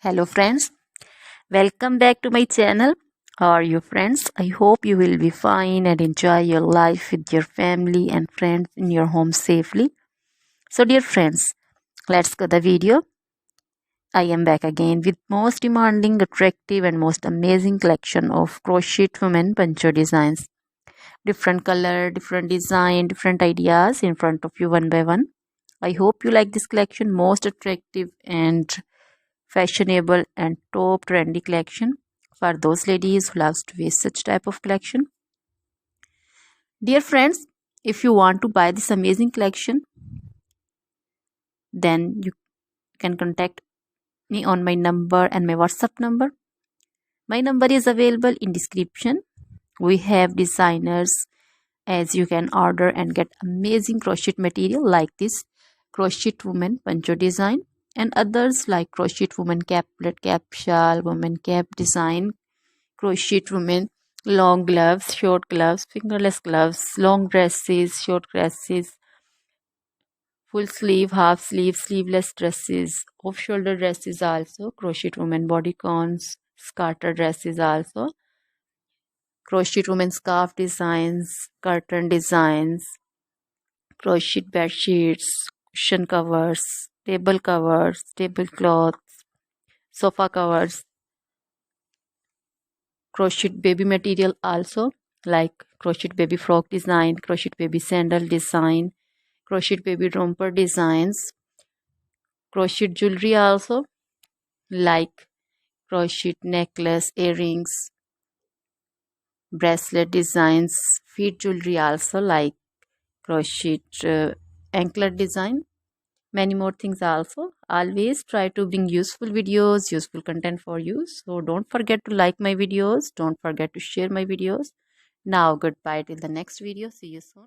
Hello friends, welcome back to my channel. How are you friends? I hope you will be fine and enjoy your life with your family and friends in your home safely. So dear friends, let's go the video. I am back again with most demanding, attractive and most amazing collection of crochet women poncho designs. Different color, different design, different ideas in front of you one by one. I hope you like this collection, most attractive and fashionable and top trendy collection for those ladies who loves to wear such type of collection. Dear friends, if you want to buy this amazing collection, then you can contact me on my number and my WhatsApp number. My number is available in description. We have designers as you can order and get amazing crochet material like this crochet woman poncho design and others like crochet woman caplet, cap shawl, woman cap design, crochet women long gloves, short gloves, fingerless gloves, long dresses, short dresses, full sleeve, half sleeve, sleeveless dresses, off shoulder dresses, also crochet women bodycons, scarter dresses, also crochet women scarf designs, curtain designs, crochet bed sheets, cushion covers, tablecloths, sofa covers, crochet baby material also like crochet baby frock design, crochet baby sandal design, crochet baby romper designs, crochet jewelry also like crochet necklace, earrings, bracelet designs, feet jewelry also like crochet anklet design, many more things also. Always try to bring useful videos, useful content for you, so don't forget to like my videos, don't forget to share my videos. Now goodbye till the next video, see you soon.